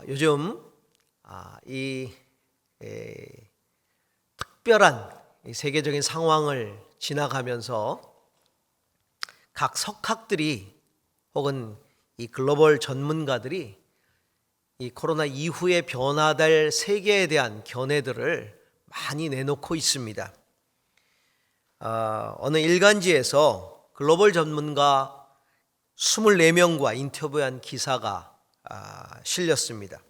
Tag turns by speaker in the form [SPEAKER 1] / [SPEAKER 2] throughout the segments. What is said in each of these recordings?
[SPEAKER 1] 요즘 이 특별한 이 세계적인 상황을 지나가면서 각 석학들이 혹은 이 글로벌 전문가들이 이 코로나 이후에 변화될 세계에 대한 견해들을 많이 내놓고 있습니다. 어느 일간지에서 글로벌 전문가 24명과 인터뷰한 기사가 실렸습니다.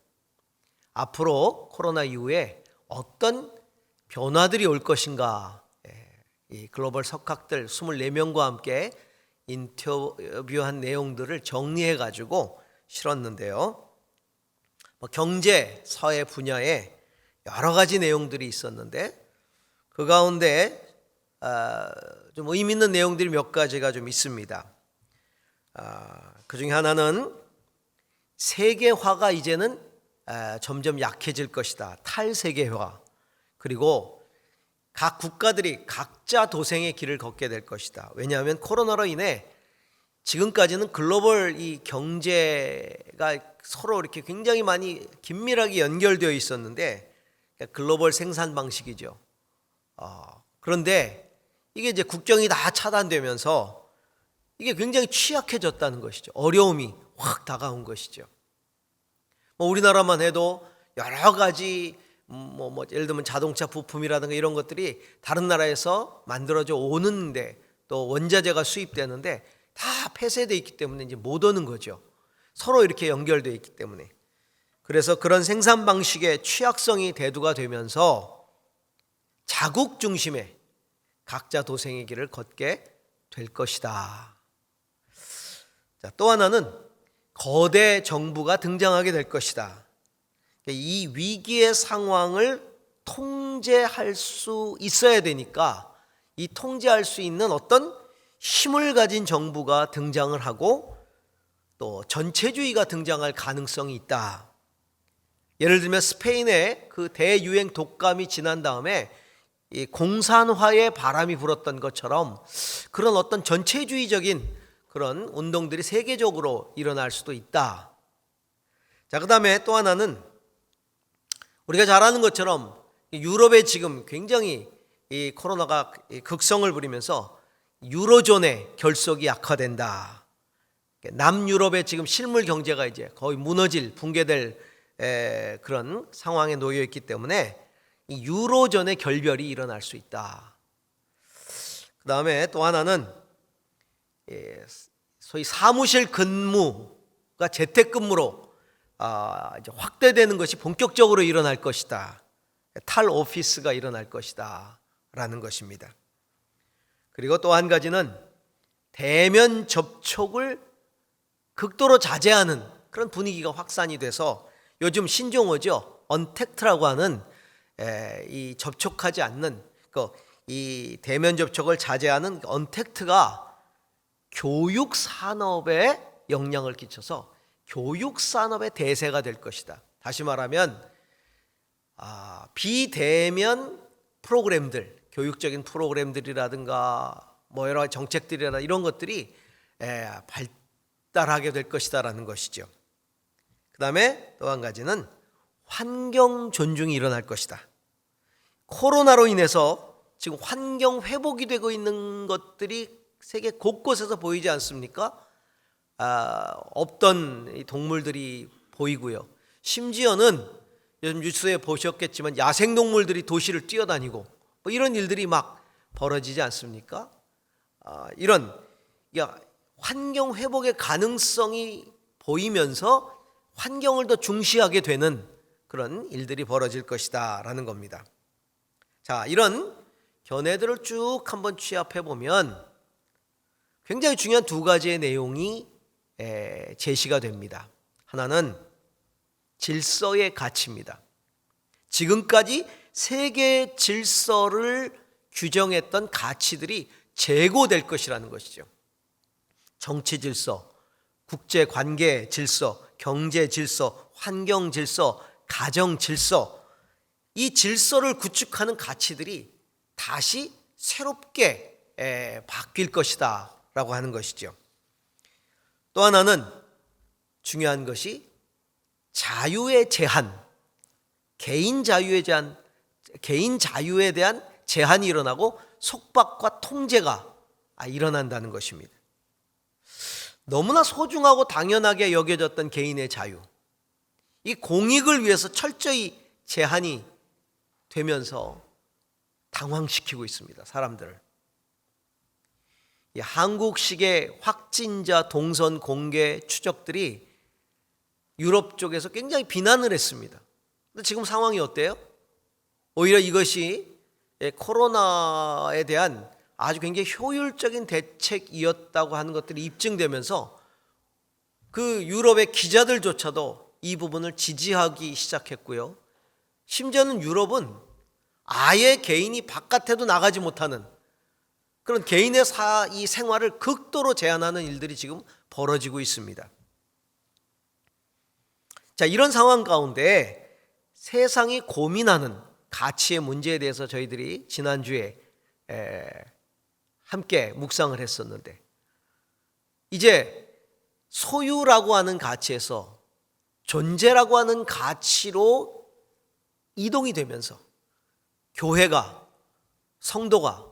[SPEAKER 1] 앞으로 코로나 이후에 어떤 변화들이 올 것인가, 이 글로벌 석학들 24명과 함께 인터뷰한 내용들을 정리해 가지고 실었는데요. 경제, 사회 분야에 여러 가지 내용들이 있었는데 그 가운데 좀 의미 있는 내용들이 몇 가지가 좀 있습니다. 그 중에 하나는 세계화가 이제는 점점 약해질 것이다. 탈세계화. 그리고 각 국가들이 각자 도생의 길을 걷게 될 것이다. 왜냐하면 코로나로 인해 지금까지는 글로벌 이 경제가 서로 이렇게 굉장히 많이 긴밀하게 연결되어 있었는데 글로벌 생산 방식이죠. 그런데 이게 이제 국경이 다 차단되면서 이게 굉장히 취약해졌다는 것이죠. 어려움이 확 다가온 것이죠. 우리나라만 해도 여러 가지 예를 들면 자동차 부품이라든가 이런 것들이 다른 나라에서 만들어져 오는데 또 원자재가 수입되는데 다 폐쇄되어 있기 때문에 이제 못 오는 거죠. 서로 이렇게 연결되어 있기 때문에. 그래서 그런 생산 방식의 취약성이 대두가 되면서 자국 중심의 각자 도생의 길을 걷게 될 것이다. 또 하나는 거대 정부가 등장하게 될 것이다. 이 위기의 상황을 통제할 수 있어야 되니까 이 통제할 수 있는 어떤 힘을 가진 정부가 등장을 하고 또 전체주의가 등장할 가능성이 있다. 예를 들면 스페인의 그 대유행 독감이 지난 다음에 이 공산화의 바람이 불었던 것처럼 그런 어떤 전체주의적인 그런 운동들이 세계적으로 일어날 수도 있다. 자, 그 다음에 또 하나는 우리가 잘 아는 것처럼 유럽에 지금 굉장히 이 코로나가 극성을 부리면서 유로존의 결속이 약화된다. 남유럽의 지금 실물 경제가 이제 거의 무너질, 붕괴될 그런 상황에 놓여 있기 때문에 이 유로존의 결별이 일어날 수 있다. 그 다음에 또 하나는 소위 사무실 근무가 재택근무로 이제 확대되는 것이 본격적으로 일어날 것이다. 탈오피스가 일어날 것이다 라는 것입니다. 그리고 또 한 가지는 대면 접촉을 극도로 자제하는 그런 분위기가 확산이 돼서 요즘 신종어죠. 언택트라고 하는 이 접촉하지 않는 이 대면 접촉을 자제하는 언택트가 교육 산업에 영향을 끼쳐서 교육 산업의 대세가 될 것이다. 다시 말하면 비대면 프로그램들, 교육적인 프로그램들이라든가 여러 가지 정책들이나 이런 것들이 발달하게 될 것이다라는 것이죠. 그 다음에 또 한 가지는 환경 존중이 일어날 것이다. 코로나로 인해서 지금 환경 회복이 되고 있는 것들이 세계 곳곳에서 보이지 않습니까? 없던 동물들이 보이고요. 심지어는 요즘 뉴스에 보셨겠지만 야생동물들이 도시를 뛰어다니고 이런 일들이 막 벌어지지 않습니까? 이런 환경 회복의 가능성이 보이면서 환경을 더 중시하게 되는 그런 일들이 벌어질 것이다 라는 겁니다. 자, 이런 견해들을 쭉 한번 취합해 보면 굉장히 중요한 두 가지의 내용이 제시가 됩니다. 하나는 질서의 가치입니다. 지금까지 세계 질서를 규정했던 가치들이 재고될 것이라는 것이죠. 정치 질서, 국제 관계 질서, 경제 질서, 환경 질서, 가정 질서, 이 질서를 구축하는 가치들이 다시 새롭게 바뀔 것이다 라고 하는 것이죠. 또 하나는 중요한 것이 자유의 제한, 개인 자유에 대한 제한이 일어나고 속박과 통제가 일어난다는 것입니다. 너무나 소중하고 당연하게 여겨졌던 개인의 자유, 이 공익을 위해서 철저히 제한이 되면서 당황시키고 있습니다, 사람들을. 이 한국식의 확진자 동선 공개 추적들이 유럽 쪽에서 굉장히 비난을 했습니다. 근데 지금 상황이 어때요? 오히려 이것이 코로나에 대한 아주 굉장히 효율적인 대책이었다고 하는 것들이 입증되면서 그 유럽의 기자들조차도 이 부분을 지지하기 시작했고요. 심지어는 유럽은 아예 개인이 바깥에도 나가지 못하는 그런 개인의 이 생활을 극도로 제한하는 일들이 지금 벌어지고 있습니다. 자, 이런 상황 가운데 세상이 고민하는 가치의 문제에 대해서 저희들이 지난주에 함께 묵상을 했었는데, 이제 소유라고 하는 가치에서 존재라고 하는 가치로 이동이 되면서 교회가, 성도가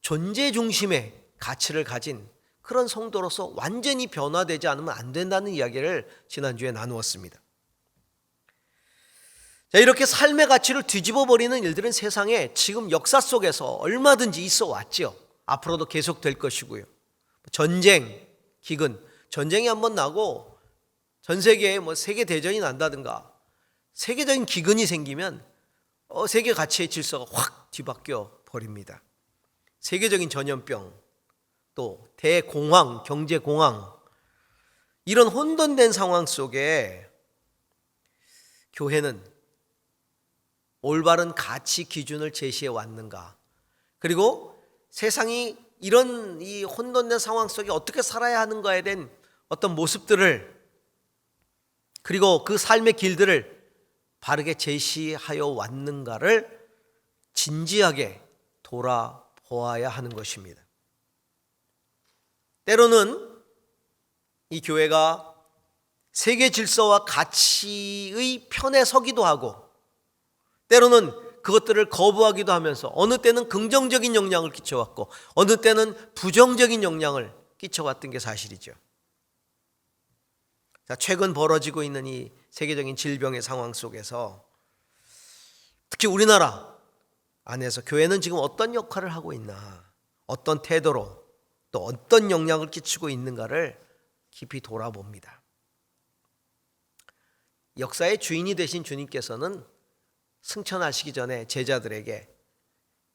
[SPEAKER 1] 존재 중심의 가치를 가진 그런 성도로서 완전히 변화되지 않으면 안 된다는 이야기를 지난주에 나누었습니다. 자, 이렇게 삶의 가치를 뒤집어 버리는 일들은 세상에 지금 역사 속에서 얼마든지 있어 왔죠. 앞으로도 계속될 것이고요. 전쟁, 기근, 전쟁이 한번 나고 전 세계에 세계 대전이 난다든가 세계적인 기근이 생기면 세계 가치의 질서가 확 뒤바뀌어 버립니다. 세계적인 전염병, 또 대공황, 경제공황, 이런 혼돈된 상황 속에 교회는 올바른 가치 기준을 제시해 왔는가? 그리고 세상이 이런 이 혼돈된 상황 속에 어떻게 살아야 하는가에 대한 어떤 모습들을, 그리고 그 삶의 길들을 바르게 제시하여 왔는가를 진지하게 돌아보아야 하는 것입니다. 때로는 이 교회가 세계 질서와 가치의 편에 서기도 하고, 때로는 그것들을 거부하기도 하면서 어느 때는 긍정적인 영향을 끼쳐왔고 어느 때는 부정적인 영향을 끼쳐왔던 게 사실이죠. 자, 최근 벌어지고 있는 이 세계적인 질병의 상황 속에서 특히 우리나라 안에서 교회는 지금 어떤 역할을 하고 있나, 어떤 태도로 또 어떤 영향을 끼치고 있는가를 깊이 돌아봅니다. 역사의 주인이 되신 주님께서는 승천하시기 전에 제자들에게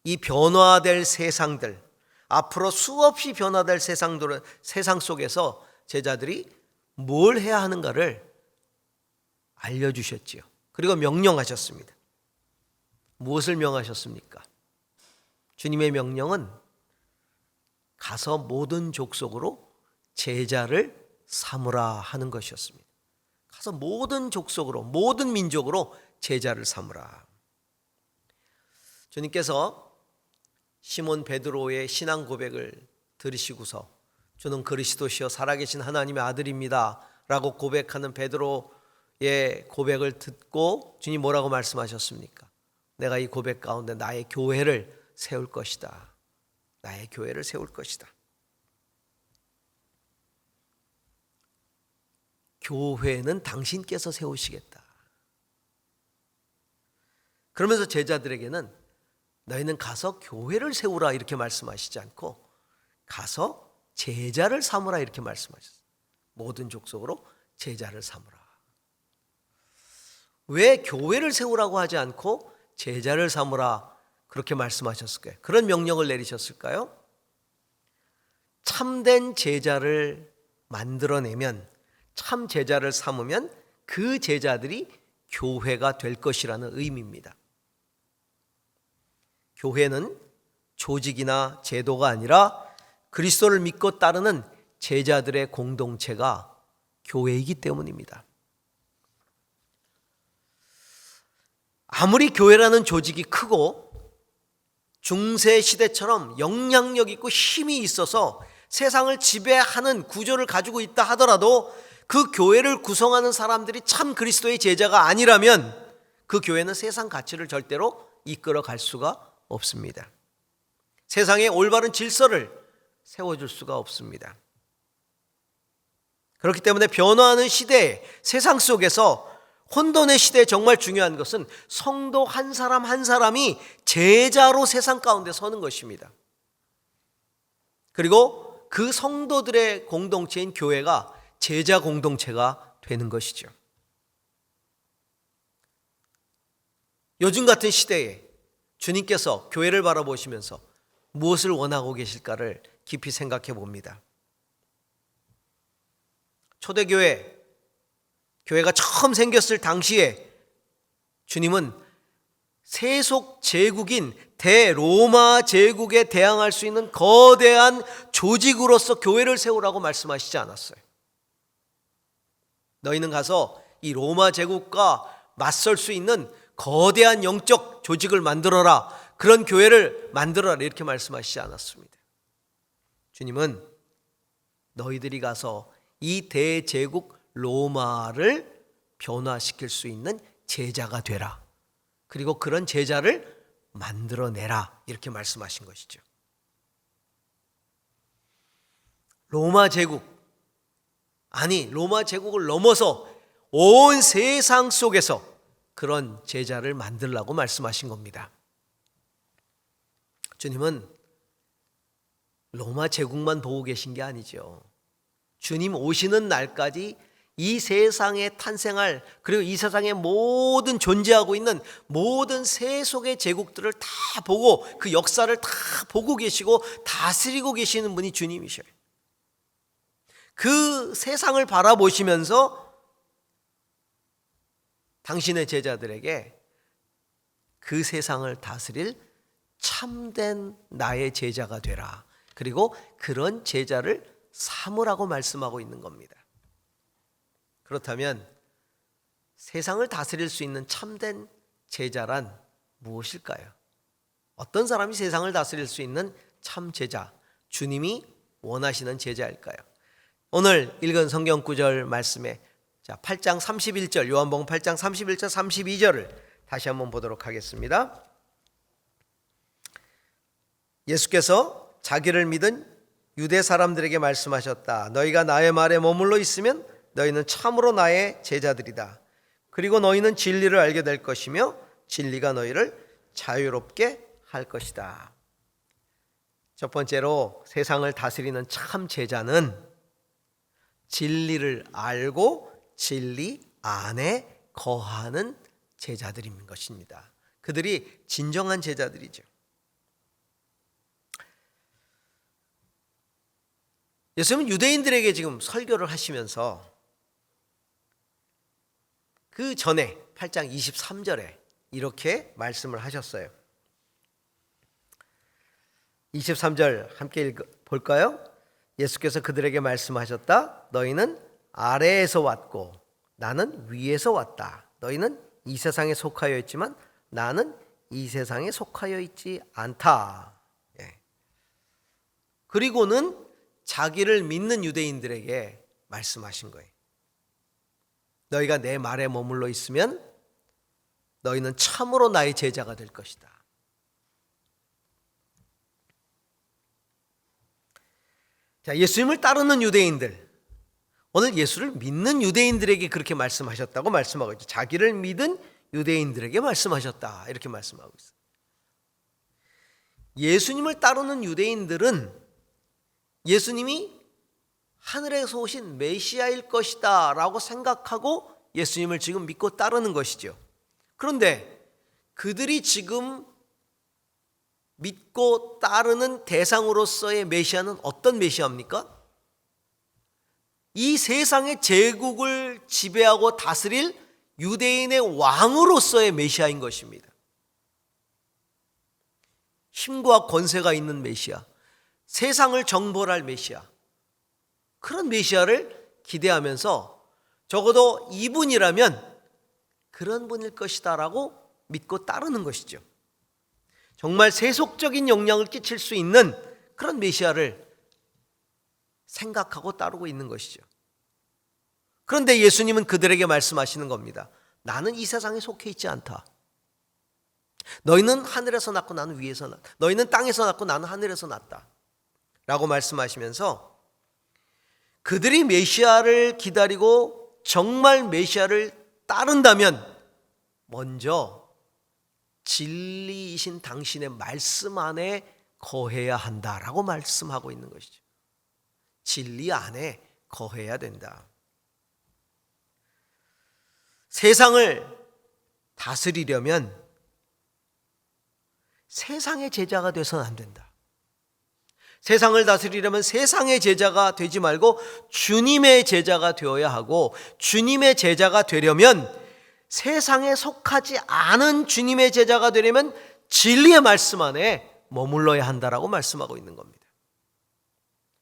[SPEAKER 1] 이 변화될 세상들, 앞으로 수없이 변화될 세상 속에서 제자들이 뭘 해야 하는가를 알려주셨지요. 그리고 명령하셨습니다. 무엇을 명하셨습니까? 주님의 명령은 가서 모든 족속으로 제자를 삼으라 하는 것이었습니다. 가서 모든 족속으로, 모든 민족으로 제자를 삼으라. 주님께서 시몬 베드로의 신앙 고백을 들으시고서 주는 그리스도시요 살아계신 하나님의 아들입니다 라고 고백하는 베드로의 고백을 듣고 주님 뭐라고 말씀하셨습니까? 내가 이 고백 가운데 나의 교회를 세울 것이다. 나의 교회를 세울 것이다. 교회는 당신께서 세우시겠다. 그러면서 제자들에게는 너희는 가서 교회를 세우라 이렇게 말씀하시지 않고 가서 제자를 삼으라 이렇게 말씀하셨어요. 모든 족속으로 제자를 삼으라. 왜 교회를 세우라고 하지 않고 제자를 삼으라 그렇게 말씀하셨을까요? 그런 명령을 내리셨을까요? 참된 제자를 만들어내면, 참 제자를 삼으면 그 제자들이 교회가 될 것이라는 의미입니다. 교회는 조직이나 제도가 아니라 그리스도를 믿고 따르는 제자들의 공동체가 교회이기 때문입니다. 아무리 교회라는 조직이 크고 중세 시대처럼 영향력 있고 힘이 있어서 세상을 지배하는 구조를 가지고 있다 하더라도 그 교회를 구성하는 사람들이 참 그리스도의 제자가 아니라면 그 교회는 세상 가치를 절대로 이끌어 갈 수가 없습니다. 세상에 올바른 질서를 세워줄 수가 없습니다. 그렇기 때문에 변화하는 시대에 세상 속에서 혼돈의 시대에 정말 중요한 것은 성도 한 사람 한 사람이 제자로 세상 가운데 서는 것입니다. 그리고 그 성도들의 공동체인 교회가 제자 공동체가 되는 것이죠. 요즘 같은 시대에 주님께서 교회를 바라보시면서 무엇을 원하고 계실까를 깊이 생각해 봅니다. 초대교회, 교회가 처음 생겼을 당시에 주님은 세속 제국인 대로마 제국에 대항할 수 있는 거대한 조직으로서 교회를 세우라고 말씀하시지 않았어요. 너희는 가서 이 로마 제국과 맞설 수 있는 거대한 영적 조직을 만들어라. 그런 교회를 만들어라. 이렇게 말씀하시지 않았습니다. 주님은 너희들이 가서 이 대제국 로마를 변화시킬 수 있는 제자가 되라. 그리고 그런 제자를 만들어내라. 이렇게 말씀하신 것이죠. 로마 제국, 로마 제국을 넘어서 온 세상 속에서 그런 제자를 만들라고 말씀하신 겁니다. 주님은 로마 제국만 보고 계신 게 아니죠. 주님 오시는 날까지 이 세상에 탄생할, 그리고 이 세상에 모든 존재하고 있는 모든 세속의 제국들을 다 보고 그 역사를 다 보고 계시고 다스리고 계시는 분이 주님이셔요. 그 세상을 바라보시면서 당신의 제자들에게 그 세상을 다스릴 참된 나의 제자가 되라. 그리고 그런 제자를 삼으라고 말씀하고 있는 겁니다. 그렇다면 세상을 다스릴 수 있는 참된 제자란 무엇일까요? 어떤 사람이 세상을 다스릴 수 있는 참 제자, 주님이 원하시는 제자일까요? 오늘 읽은 성경 구절 말씀에 8장 31절, 요한복음 8장 31절 32절을 다시 한번 보도록 하겠습니다. 예수께서 자기를 믿은 유대 사람들에게 말씀하셨다. 너희가 나의 말에 머물러 있으면 너희는 참으로 나의 제자들이다. 그리고 너희는 진리를 알게 될 것이며 진리가 너희를 자유롭게 할 것이다. 첫 번째로 세상을 다스리는 참 제자는 진리를 알고 진리 안에 거하는 제자들인 것입니다. 그들이 진정한 제자들이죠. 예수님은 유대인들에게 지금 설교를 하시면서 그 전에 8장 23절에 이렇게 말씀을 하셨어요. 23절 함께 볼까요? 예수께서 그들에게 말씀하셨다. 너희는 아래에서 왔고 나는 위에서 왔다. 너희는 이 세상에 속하여 있지만 나는 이 세상에 속하여 있지 않다. 그리고는 자기를 믿는 유대인들에게 말씀하신 거예요. 너희가 내 말에 머물러 있으면 너희는 참으로 나의 제자가 될 것이다. 자, 예수님을 따르는 유대인들, 오늘 예수를 믿는 유대인들에게 그렇게 말씀하셨다고 말씀하고 있죠. 자기를 믿은 유대인들에게 말씀하셨다. 이렇게 말씀하고 있어요. 예수님을 따르는 유대인들은 예수님이 하늘에서 오신 메시아일 것이다 라고 생각하고 예수님을 지금 믿고 따르는 것이죠. 그런데 그들이 지금 믿고 따르는 대상으로서의 메시아는 어떤 메시아입니까? 이 세상의 제국을 지배하고 다스릴 유대인의 왕으로서의 메시아인 것입니다. 힘과 권세가 있는 메시아, 세상을 정벌할 메시아, 그런 메시아를 기대하면서 적어도 이분이라면 그런 분일 것이다 라고 믿고 따르는 것이죠. 정말 세속적인 영향을 끼칠 수 있는 그런 메시아를 생각하고 따르고 있는 것이죠. 그런데 예수님은 그들에게 말씀하시는 겁니다. 나는 이 세상에 속해 있지 않다. 너희는 하늘에서 났고 나는 위에서 났다. 너희는 땅에서 났고 나는 하늘에서 났다. 라고 말씀하시면서 그들이 메시아를 기다리고 정말 메시아를 따른다면 먼저 진리이신 당신의 말씀 안에 거해야 한다라고 말씀하고 있는 것이죠. 진리 안에 거해야 된다. 세상을 다스리려면 세상의 제자가 돼서는 안 된다. 세상을 다스리려면 세상의 제자가 되지 말고 주님의 제자가 되어야 하고, 주님의 제자가 되려면 세상에 속하지 않은 주님의 제자가 되려면 진리의 말씀 안에 머물러야 한다라고 말씀하고 있는 겁니다.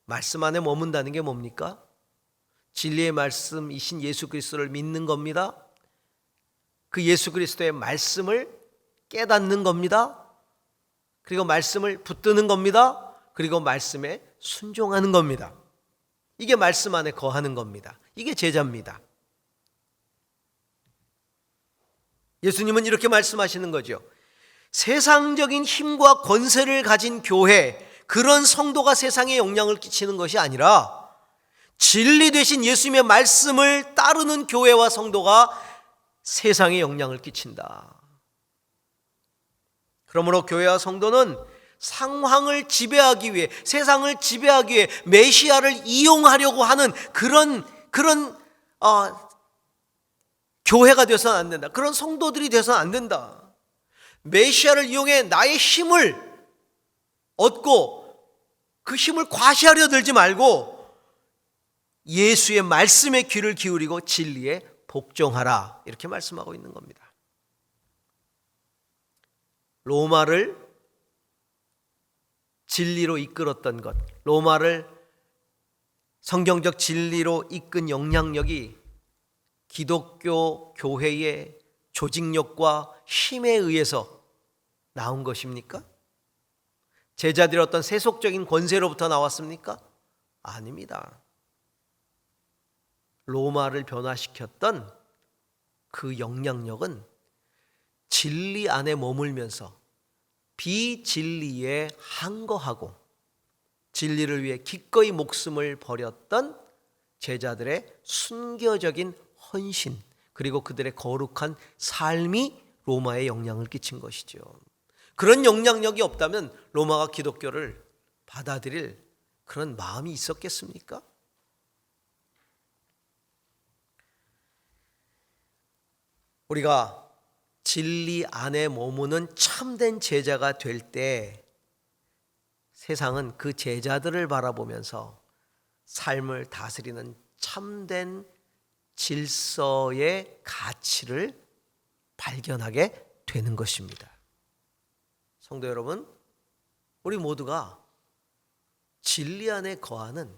[SPEAKER 1] 말씀 안에 머문다는 게 뭡니까? 진리의 말씀이신 예수 그리스도를 믿는 겁니다. 그 예수 그리스도의 말씀을 깨닫는 겁니다. 그리고 말씀을 붙드는 겁니다. 그리고 말씀에 순종하는 겁니다. 이게 말씀 안에 거하는 겁니다. 이게 제자입니다. 예수님은 이렇게 말씀하시는 거죠. 세상적인 힘과 권세를 가진 교회, 그런 성도가 세상에 영향을 끼치는 것이 아니라 진리 되신 예수님의 말씀을 따르는 교회와 성도가 세상에 영향을 끼친다. 그러므로 교회와 성도는 상황을 지배하기 위해, 세상을 지배하기 위해 메시아를 이용하려고 하는 그런 교회가 되어서는 안 된다. 그런 성도들이 되어서는 안 된다. 메시아를 이용해 나의 힘을 얻고 그 힘을 과시하려 들지 말고 예수의 말씀에 귀를 기울이고 진리에 복종하라, 이렇게 말씀하고 있는 겁니다. 로마를 진리로 이끌었던 것, 로마를 성경적 진리로 이끈 영향력이 기독교 교회의 조직력과 힘에 의해서 나온 것입니까? 제자들의 어떤 세속적인 권세로부터 나왔습니까? 아닙니다. 로마를 변화시켰던 그 영향력은 진리 안에 머물면서 비진리에 항거하고 진리를 위해 기꺼이 목숨을 버렸던 제자들의 순교적인 헌신, 그리고 그들의 거룩한 삶이 로마에 영향을 끼친 것이죠. 그런 영향력이 없다면 로마가 기독교를 받아들일 그런 마음이 있었겠습니까? 우리가 진리 안에 머무는 참된 제자가 될 때 세상은 그 제자들을 바라보면서 삶을 다스리는 참된 질서의 가치를 발견하게 되는 것입니다. 성도 여러분, 우리 모두가 진리 안에 거하는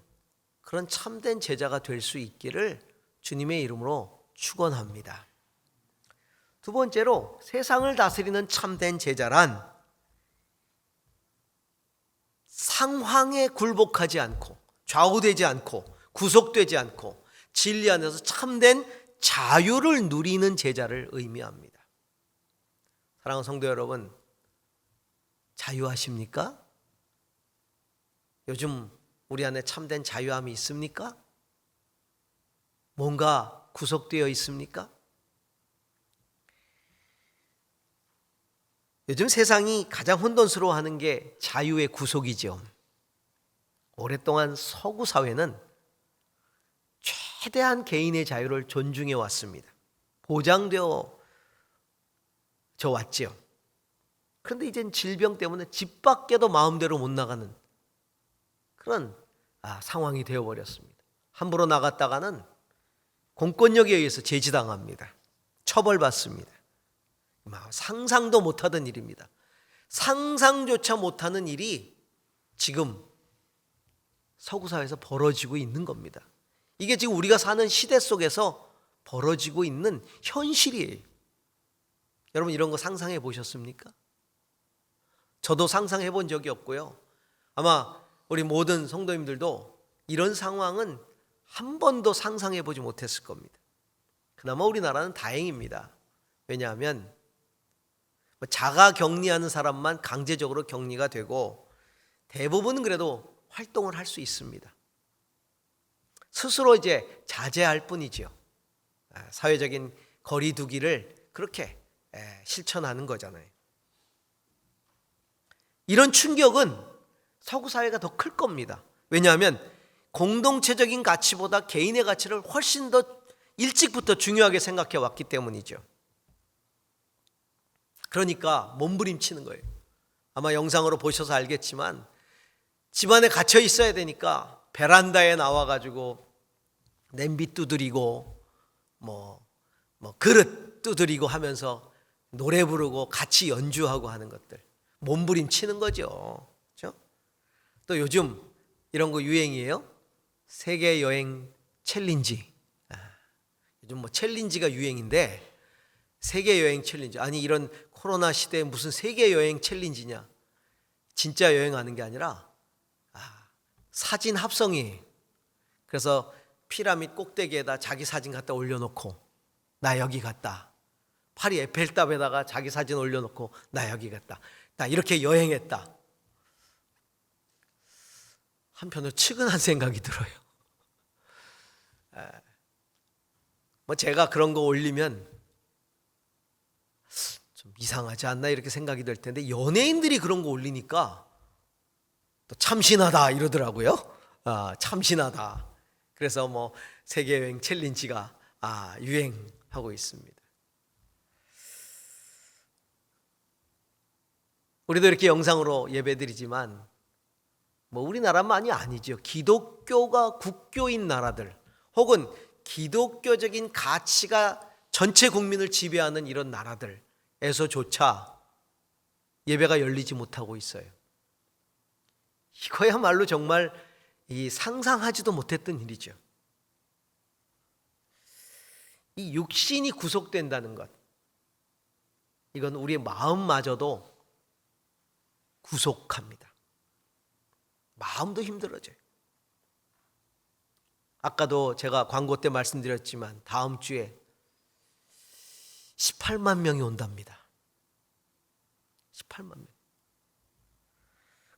[SPEAKER 1] 그런 참된 제자가 될 수 있기를 주님의 이름으로 축원합니다. 두 번째로, 세상을 다스리는 참된 제자란 상황에 굴복하지 않고 좌우되지 않고 구속되지 않고 진리 안에서 참된 자유를 누리는 제자를 의미합니다. 사랑하는 성도 여러분, 자유하십니까? 요즘 우리 안에 참된 자유함이 있습니까? 뭔가 구속되어 있습니까? 요즘 세상이 가장 혼돈스러워하는 게 자유의 구속이죠. 오랫동안 서구 사회는 최대한 개인의 자유를 존중해 왔습니다. 보장되어 왔죠. 그런데 이젠 질병 때문에 집 밖에도 마음대로 못 나가는 그런 상황이 되어버렸습니다. 함부로 나갔다가는 공권력에 의해서 제지당합니다. 처벌받습니다. 상상도 못하던 일입니다. 상상조차 못하는 일이 지금 서구사회에서 벌어지고 있는 겁니다. 이게 지금 우리가 사는 시대 속에서 벌어지고 있는 현실이에요. 여러분, 이런 거 상상해 보셨습니까? 저도 상상해 본 적이 없고요. 아마 우리 모든 성도님들도 이런 상황은 한 번도 상상해 보지 못했을 겁니다. 그나마 우리나라는 다행입니다. 왜냐하면 자가 격리하는 사람만 강제적으로 격리가 되고 대부분은 그래도 활동을 할 수 있습니다. 스스로 이제 자제할 뿐이지요. 사회적인 거리 두기를 그렇게 실천하는 거잖아요. 이런 충격은 서구 사회가 더 클 겁니다. 왜냐하면 공동체적인 가치보다 개인의 가치를 훨씬 더 일찍부터 중요하게 생각해 왔기 때문이죠. 그러니까 몸부림치는 거예요. 아마 영상으로 보셔서 알겠지만 집안에 갇혀 있어야 되니까 베란다에 나와가지고 냄비 두드리고 그릇 두드리고 하면서 노래 부르고 같이 연주하고 하는 것들, 몸부림치는 거죠. 그렇죠? 또 요즘 이런 거 유행이에요. 세계 여행 챌린지. 요즘 챌린지가 유행인데 세계 여행 챌린지. 아니 이런 코로나 시대에 무슨 세계 여행 챌린지냐. 진짜 여행하는 게 아니라 사진 합성이. 그래서 피라미드 꼭대기에다 자기 사진 갖다 올려놓고 나 여기 갔다. 파리 에펠탑에다가 자기 사진 올려놓고 나 여기 갔다. 나 이렇게 여행했다. 한편으로 측은한 생각이 들어요. 제가 그런 거 올리면 좀 이상하지 않나 이렇게 생각이 될 텐데 연예인들이 그런 거 올리니까 또 참신하다 이러더라고요. 참신하다. 그래서 세계 여행 챌린지가 유행하고 있습니다. 우리도 이렇게 영상으로 예배드리지만 우리나라만이 아니죠. 기독교가 국교인 나라들 혹은 기독교적인 가치가 전체 국민을 지배하는 이런 나라들에서조차 예배가 열리지 못하고 있어요. 이거야말로 정말 상상하지도 못했던 일이죠. 이 육신이 구속된다는 것, 이건 우리의 마음마저도 구속합니다. 마음도 힘들어져요. 아까도 제가 광고 때 말씀드렸지만 다음 주에 18만 명이 온답니다. 18만 명.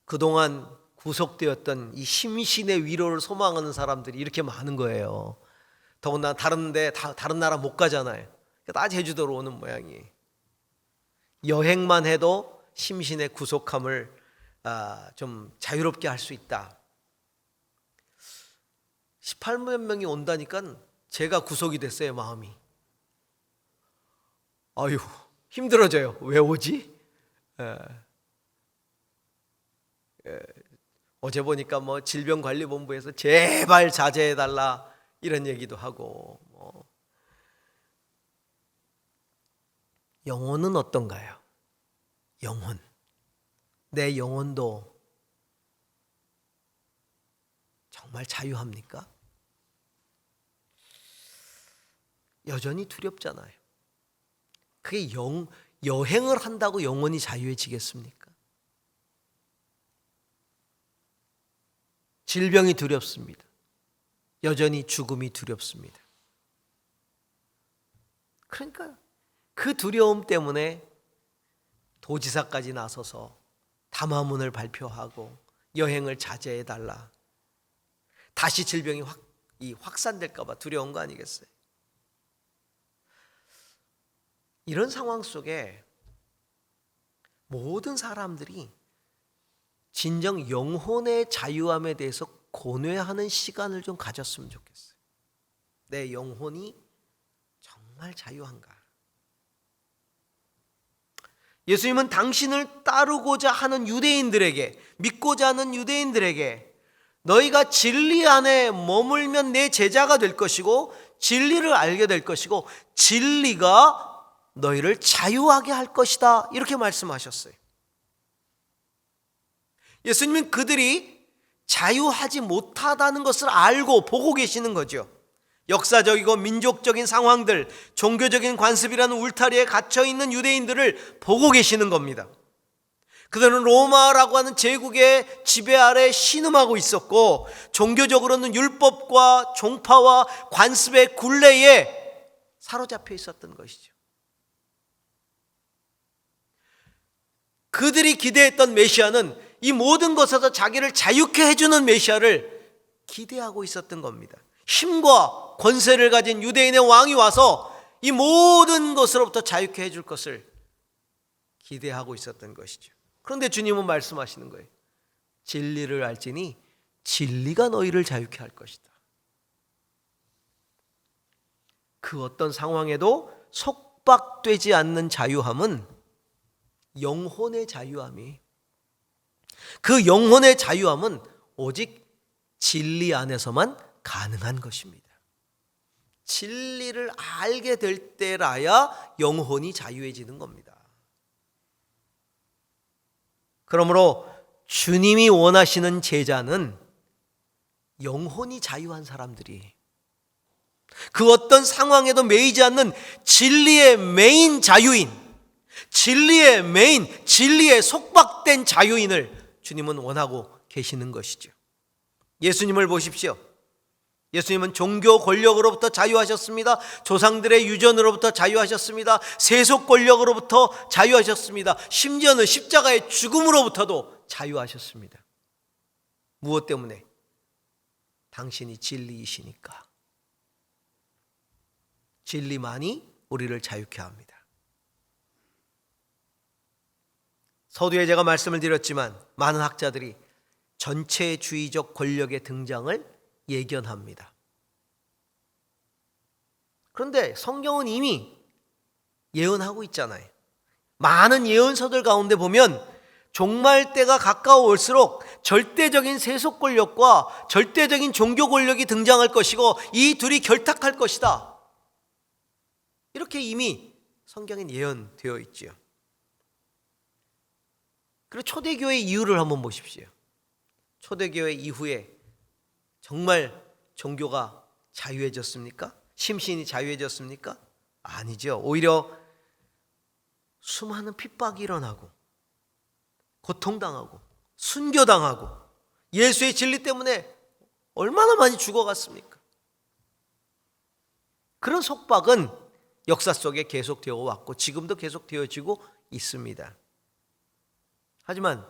[SPEAKER 1] 그동안 구속되었던 이 심신의 위로를 소망하는 사람들이 이렇게 많은 거예요. 더군다나 다른 나라 못 가잖아요. 다 제주도로 오는 모양이에요. 여행만 해도 심신의 구속함을 좀 자유롭게 할 수 있다. 18만 명이 온다니까 제가 구속이 됐어요, 마음이. 아유, 힘들어져요. 왜 오지? 어제 보니까 질병관리본부에서 제발 자제해달라 이런 얘기도 하고. 영혼은 어떤가요? 영혼. 내 영혼도 정말 자유합니까? 여전히 두렵잖아요. 그게 여행을 한다고 영혼이 자유해지겠습니까? 질병이 두렵습니다. 여전히 죽음이 두렵습니다. 그러니까 그 두려움 때문에 도지사까지 나서서 담화문을 발표하고 여행을 자제해달라. 다시 질병이 확산될까 봐 두려운 거 아니겠어요? 이런 상황 속에 모든 사람들이 진정 영혼의 자유함에 대해서 고뇌하는 시간을 좀 가졌으면 좋겠어요. 내 영혼이 정말 자유한가? 예수님은 당신을 따르고자 하는 유대인들에게, 믿고자 하는 유대인들에게 너희가 진리 안에 머물면 내 제자가 될 것이고 진리를 알게 될 것이고 진리가 너희를 자유하게 할 것이다, 이렇게 말씀하셨어요. 예수님은 그들이 자유하지 못하다는 것을 알고 보고 계시는 거죠. 역사적이고 민족적인 상황들, 종교적인 관습이라는 울타리에 갇혀있는 유대인들을 보고 계시는 겁니다. 그들은 로마라고 하는 제국의 지배 아래 신음하고 있었고, 종교적으로는 율법과 종파와 관습의 굴레에 사로잡혀 있었던 것이죠. 그들이 기대했던 메시아는 이 모든 것에서 자기를 자유케 해주는 메시아를 기대하고 있었던 겁니다. 힘과 권세를 가진 유대인의 왕이 와서 이 모든 것으로부터 자유케 해줄 것을 기대하고 있었던 것이죠. 그런데 주님은 말씀하시는 거예요. 진리를 알지니 진리가 너희를 자유케 할 것이다. 그 어떤 상황에도 속박되지 않는 자유함은 영혼의 자유함이, 그 영혼의 자유함은 오직 진리 안에서만 가능한 것입니다. 진리를 알게 될 때라야 영혼이 자유해지는 겁니다. 그러므로 주님이 원하시는 제자는 영혼이 자유한 사람들이, 그 어떤 상황에도 매이지 않는 진리의 메인 자유인, 진리의 메인, 진리에 속박된 자유인을 주님은 원하고 계시는 것이죠. 예수님을 보십시오. 예수님은 종교 권력으로부터 자유하셨습니다. 조상들의 유전으로부터 자유하셨습니다. 세속 권력으로부터 자유하셨습니다. 심지어는 십자가의 죽음으로부터도 자유하셨습니다. 무엇 때문에? 당신이 진리이시니까. 진리만이 우리를 자유케 합니다. 서두에 제가 말씀을 드렸지만 많은 학자들이 전체주의적 권력의 등장을 예견합니다. 그런데 성경은 이미 예언하고 있잖아요. 많은 예언서들 가운데 보면 종말 때가 가까워올수록 절대적인 세속 권력과 절대적인 종교 권력이 등장할 것이고 이 둘이 결탁할 것이다. 이렇게 이미 성경엔 예언되어 있지요. 그리고 초대교회 이후를 한번 보십시오. 초대교회 이후에 정말 종교가 자유해졌습니까? 심신이 자유해졌습니까? 아니죠. 오히려 수많은 핍박이 일어나고 고통당하고 순교당하고 예수의 진리 때문에 얼마나 많이 죽어갔습니까? 그런 속박은 역사 속에 계속되어 왔고 지금도 계속되어지고 있습니다. 하지만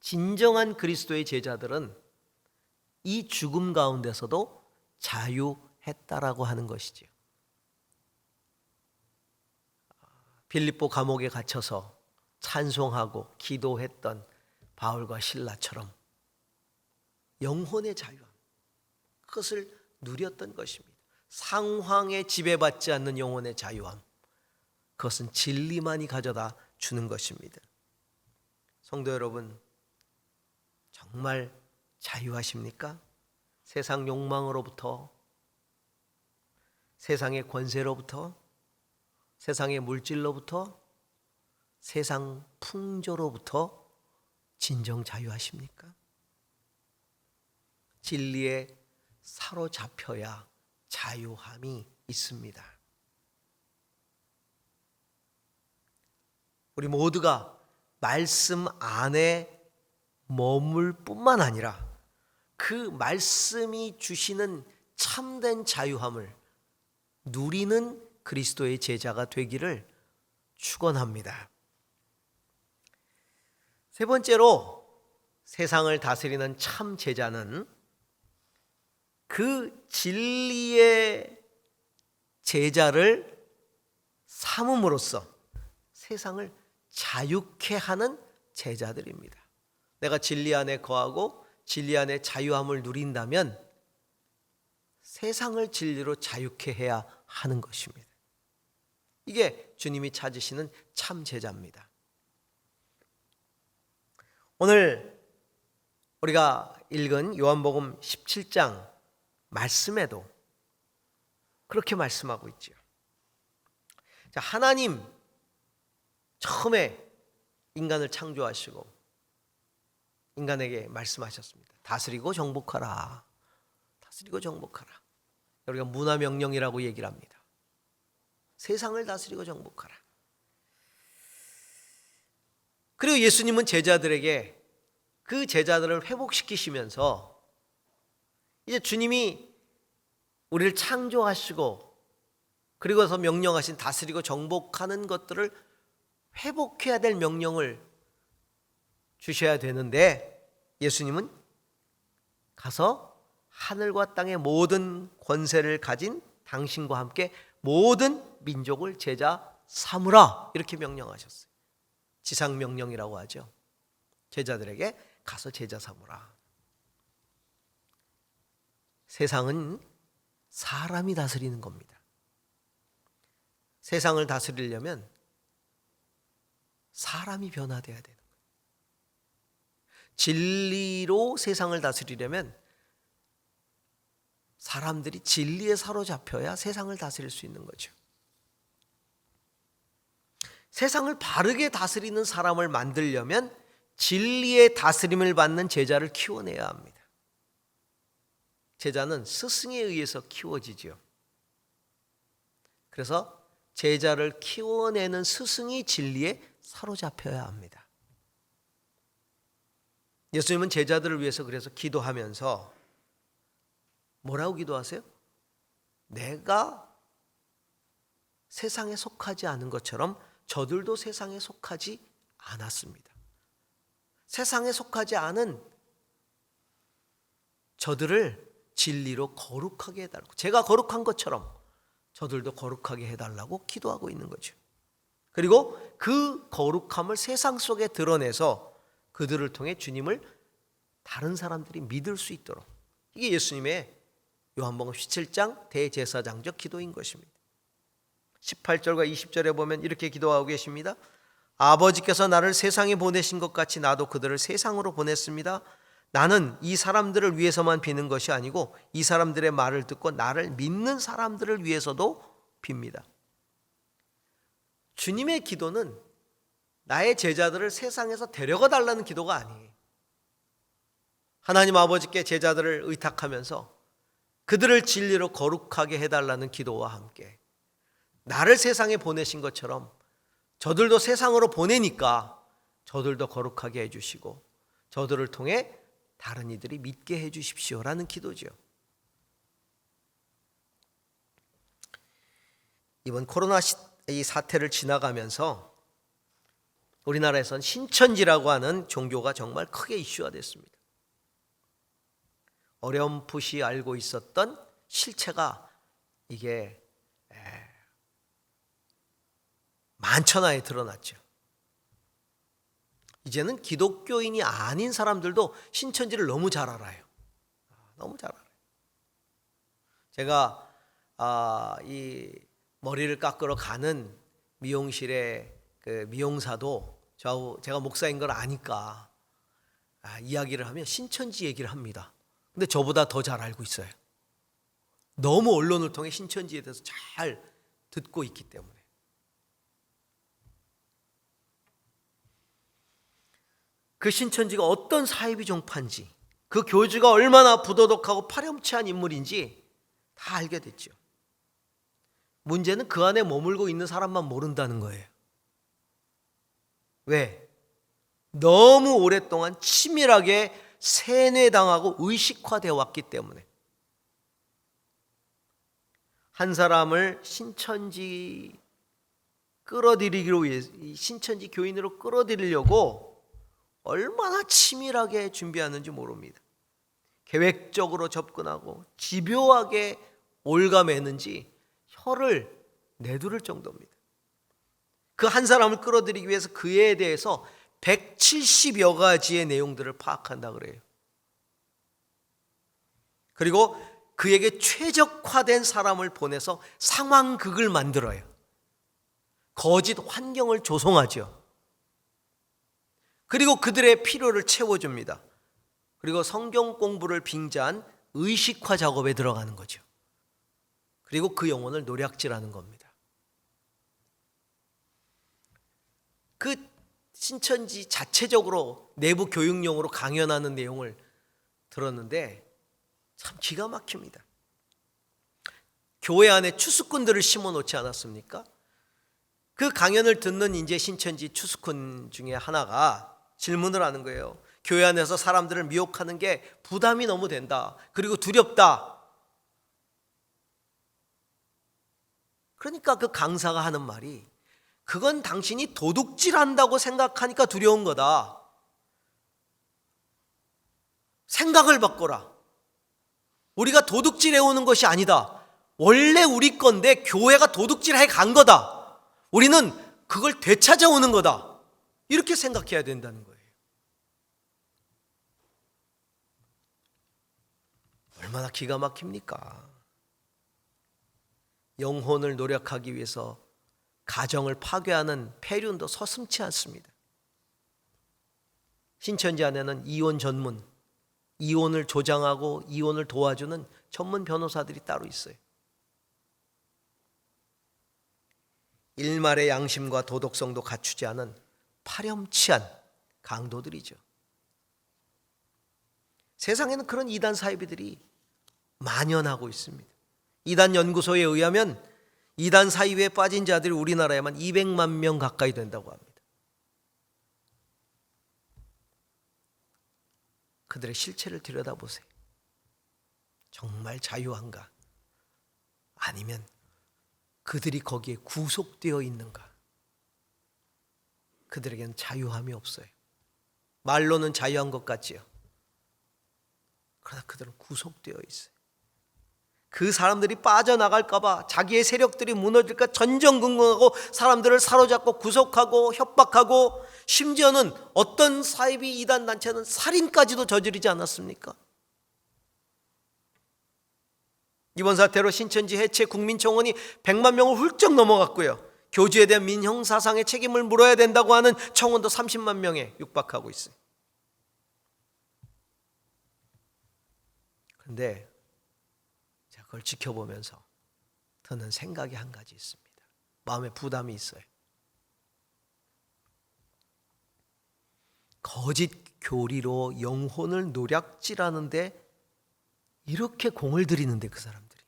[SPEAKER 1] 진정한 그리스도의 제자들은 이 죽음 가운데서도 자유했다라고 하는 것이지요. 빌립보 감옥에 갇혀서 찬송하고 기도했던 바울과 실라처럼 영혼의 자유함, 그것을 누렸던 것입니다. 상황에 지배받지 않는 영혼의 자유함, 그것은 진리만이 가져다 주는 것입니다. 성도 여러분, 정말 자유하십니까? 세상 욕망으로부터, 세상의 권세로부터, 세상의 물질로부터, 세상 풍조로부터 진정 자유하십니까? 진리에 사로잡혀야 자유함이 있습니다. 우리 모두가 말씀 안에 머물 뿐만 아니라 그 말씀이 주시는 참된 자유함을 누리는 그리스도의 제자가 되기를 축원합니다. 세 번째로 세상을 다스리는 참 제자는 그 진리의 제자를 삼음으로써 세상을 자유케 하는 제자들입니다. 내가 진리 안에 거하고 진리 안에 자유함을 누린다면 세상을 진리로 자유케 해야 하는 것입니다. 이게 주님이 찾으시는 참 제자입니다. 오늘 우리가 읽은 요한복음 17장 말씀에도 그렇게 말씀하고 있죠. 자, 하나님 처음에 인간을 창조하시고 인간에게 말씀하셨습니다. 다스리고 정복하라. 다스리고 정복하라. 우리가 문화명령이라고 얘기를 합니다. 세상을 다스리고 정복하라. 그리고 예수님은 제자들에게 그 제자들을 회복시키시면서 이제 주님이 우리를 창조하시고 그리고서 명령하신 다스리고 정복하는 것들을 회복해야 될 명령을 주셔야 되는데 예수님은 가서 하늘과 땅의 모든 권세를 가진 당신과 함께 모든 민족을 제자 삼으라 이렇게 명령하셨어요. 지상명령이라고 하죠. 제자들에게 가서 제자 삼으라. 세상은 사람이 다스리는 겁니다. 세상을 다스리려면 사람이 변화돼야 되는 거예요. 진리로 세상을 다스리려면 사람들이 진리에 사로잡혀야 세상을 다스릴 수 있는 거죠. 세상을 바르게 다스리는 사람을 만들려면 진리의 다스림을 받는 제자를 키워내야 합니다. 제자는 스승에 의해서 키워지죠. 그래서 제자를 키워내는 스승이 진리에 사로잡혀야 합니다. 예수님은 제자들을 위해서 그래서 기도하면서 뭐라고 기도하세요? 내가 세상에 속하지 않은 것처럼 저들도 세상에 속하지 않았습니다. 세상에 속하지 않은 저들을 진리로 거룩하게 해달라고, 제가 거룩한 것처럼 저들도 거룩하게 해달라고 기도하고 있는 거죠. 그리고 그 거룩함을 세상 속에 드러내서 그들을 통해 주님을 다른 사람들이 믿을 수 있도록, 이게 예수님의 요한복음 17장 대제사장적 기도인 것입니다. 18절과 20절에 보면 이렇게 기도하고 계십니다. 아버지께서 나를 세상에 보내신 것 같이 나도 그들을 세상으로 보냈습니다. 나는 이 사람들을 위해서만 비는 것이 아니고 이 사람들의 말을 듣고 나를 믿는 사람들을 위해서도 빕니다. 주님의 기도는 나의 제자들을 세상에서 데려가 달라는 기도가 아니에요. 하나님 아버지께 제자들을 의탁하면서 그들을 진리로 거룩하게 해달라는 기도와 함께 나를 세상에 보내신 것처럼 저들도 세상으로 보내니까 저들도 거룩하게 해주시고 저들을 통해 다른 이들이 믿게 해주십시오라는 기도죠. 이번 코로나 이 사태를 지나가면서 우리나라에선 신천지라고 하는 종교가 정말 크게 이슈화 됐습니다. 어렴풋이 알고 있었던 실체가 이게 만천하에 드러났죠. 이제는 기독교인이 아닌 사람들도 신천지를 너무 잘 알아요. 너무 잘 알아요. 제가 이 머리를 깎으러 가는 미용실의 그 미용사도 제가 목사인 걸 아니까 이야기를 하면 신천지 얘기를 합니다. 근데 저보다 더 잘 알고 있어요. 너무 언론을 통해 신천지에 대해서 잘 듣고 있기 때문에. 그 신천지가 어떤 사이비 종파인지, 그 교주가 얼마나 부도덕하고 파렴치한 인물인지 다 알게 됐죠. 문제는 그 안에 머물고 있는 사람만 모른다는 거예요. 왜? 너무 오랫동안 치밀하게 세뇌당하고 의식화되어 왔기 때문에. 한 사람을 신천지 끌어들이기로 위해, 신천지 교인으로 끌어들이려고 얼마나 치밀하게 준비하는지 모릅니다. 계획적으로 접근하고 집요하게 올가매는지 혀를 내두를 정도입니다. 그 한 사람을 끌어들이기 위해서 그에 대해서 170여 가지의 내용들을 파악한다 그래요. 그리고 그에게 최적화된 사람을 보내서 상황극을 만들어요. 거짓 환경을 조성하죠. 그리고 그들의 필요를 채워줍니다. 그리고 성경 공부를 빙자한 의식화 작업에 들어가는 거죠. 그리고 그 영혼을 노략질하는 겁니다. 그 신천지 자체적으로 내부 교육용으로 강연하는 내용을 들었는데 참 기가 막힙니다. 교회 안에 추수꾼들을 심어 놓지 않았습니까? 그 강연을 듣는 이제 신천지 추수꾼 중에 하나가 질문을 하는 거예요. 교회 안에서 사람들을 미혹하는 게 부담이 너무 된다. 그리고 두렵다. 그러니까 그 강사가 하는 말이, 그건 당신이 도둑질한다고 생각하니까 두려운 거다. 생각을 바꿔라. 우리가 도둑질해 오는 것이 아니다. 원래 우리 건데 교회가 도둑질해 간 거다. 우리는 그걸 되찾아오는 거다. 이렇게 생각해야 된다는 거예요. 얼마나 기가 막힙니까? 영혼을 노력하기 위해서 가정을 파괴하는 폐륜도 서슴지 않습니다. 신천지 안에는 이혼 전문, 이혼을 조장하고 이혼을 도와주는 전문 변호사들이 따로 있어요. 일말의 양심과 도덕성도 갖추지 않은 파렴치한 강도들이죠. 세상에는 그런 이단 사이비들이 만연하고 있습니다. 이단 연구소에 의하면 이단 사이비에 빠진 자들이 우리나라에만 200만 명 가까이 된다고 합니다. 그들의 실체를 들여다보세요. 정말 자유한가? 아니면 그들이 거기에 구속되어 있는가? 그들에게는 자유함이 없어요. 말로는 자유한 것 같지요. 그러나 그들은 구속되어 있어요. 그 사람들이 빠져나갈까 봐, 자기의 세력들이 무너질까 전전긍긍하고 사람들을 사로잡고 구속하고 협박하고, 심지어는 어떤 사이비 이단 단체는 살인까지도 저지르지 않았습니까? 이번 사태로 신천지 해체 국민청원이 100만 명을 훌쩍 넘어갔고요. 교주에 대한 민형사상의 책임을 물어야 된다고 하는 청원도 30만 명에 육박하고 있어요. 그런데 제가 그걸 지켜보면서 드는 생각이 한 가지 있습니다. 마음에 부담이 있어요. 거짓 교리로 영혼을 노략질하는데 이렇게 공을 들이는데, 그 사람들이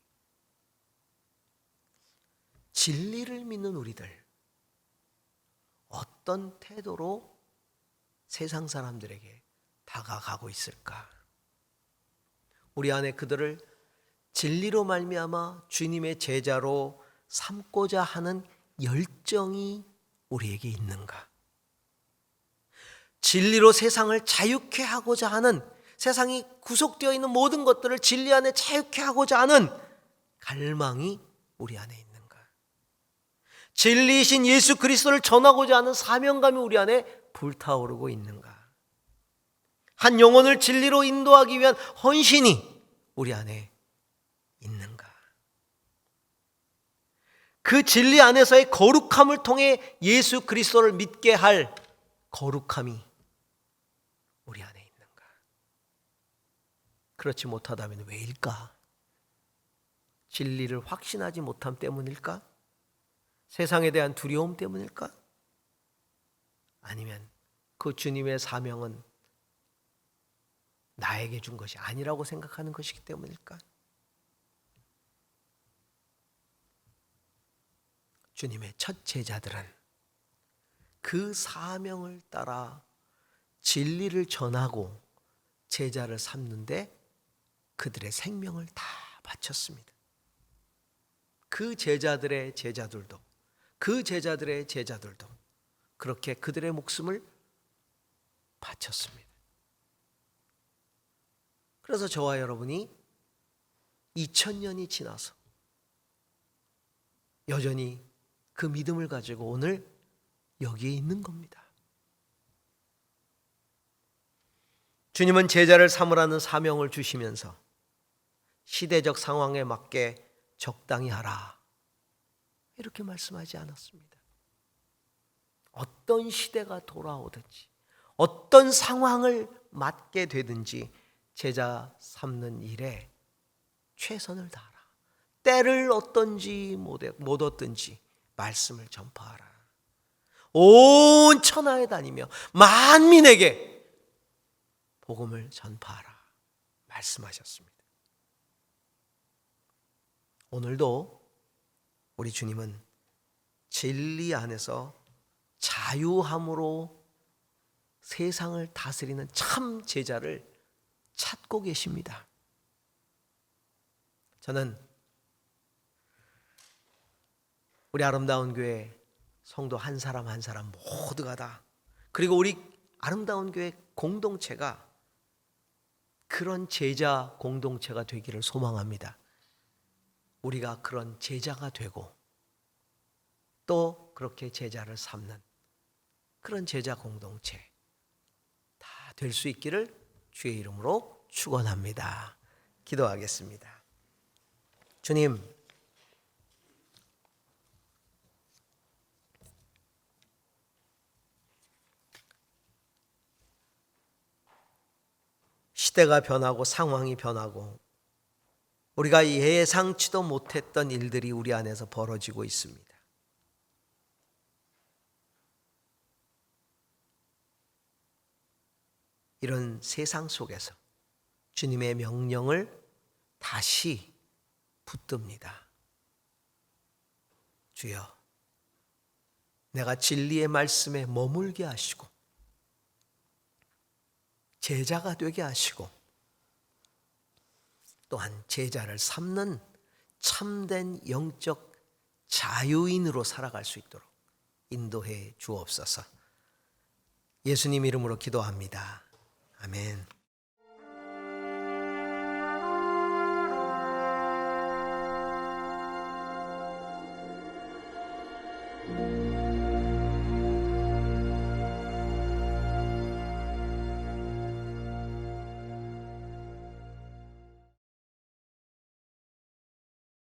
[SPEAKER 1] 진리를 믿는 우리들, 어떤 태도로 세상 사람들에게 다가가고 있을까? 우리 안에 그들을 진리로 말미암아 주님의 제자로 삼고자 하는 열정이 우리에게 있는가? 진리로 세상을 자유케 하고자 하는, 세상이 구속되어 있는 모든 것들을 진리 안에 자유케 하고자 하는 갈망이 우리 안에 있는가? 진리이신 예수 그리스도를 전하고자 하는 사명감이 우리 안에 불타오르고 있는가? 한 영혼을 진리로 인도하기 위한 헌신이 우리 안에 있는가? 그 진리 안에서의 거룩함을 통해 예수 그리스도를 믿게 할 거룩함이 우리 안에 있는가? 그렇지 못하다면 왜일까? 진리를 확신하지 못함 때문일까? 세상에 대한 두려움 때문일까? 아니면 그 주님의 사명은 나에게 준 것이 아니라고 생각하는 것이기 때문일까? 주님의 첫 제자들은 그 사명을 따라 진리를 전하고 제자를 삼는데 그들의 생명을 다 바쳤습니다. 그 제자들의 제자들도, 그 제자들의 제자들도 그렇게 그들의 목숨을 바쳤습니다. 그래서 저와 여러분이 2000년이 지나서 여전히 그 믿음을 가지고 오늘 여기에 있는 겁니다. 주님은 제자를 삼으라는 사명을 주시면서 시대적 상황에 맞게 적당히 하라, 이렇게 말씀하지 않았습니다. 어떤 시대가 돌아오든지, 어떤 상황을 맞게 되든지 제자 삼는 일에 최선을 다하라. 때를 얻든지 못 얻든지 말씀을 전파하라. 온 천하에 다니며 만민에게 복음을 전파하라 말씀하셨습니다. 오늘도 우리 주님은 진리 안에서 자유함으로 세상을 다스리는 참 제자를 찾고 계십니다. 저는 우리 아름다운 교회 성도 한 사람 한 사람 모두가 다, 그리고 우리 아름다운 교회 공동체가 그런 제자 공동체가 되기를 소망합니다. 우리가 그런 제자가 되고 또 그렇게 제자를 삼는 그런 제자 공동체 다 될 수 있기를 주의 이름으로 축원합니다. 기도하겠습니다. 주님, 시대가 변하고 상황이 변하고 우리가 예상치도 못했던 일들이 우리 안에서 벌어지고 있습니다. 이런 세상 속에서 주님의 명령을 다시 붙듭니다. 주여, 내가 진리의 말씀에 머물게 하시고 제자가 되게 하시고 또한 제자를 삼는 참된 영적 자유인으로 살아갈 수 있도록 인도해 주옵소서. 예수님 이름으로 기도합니다. 아멘.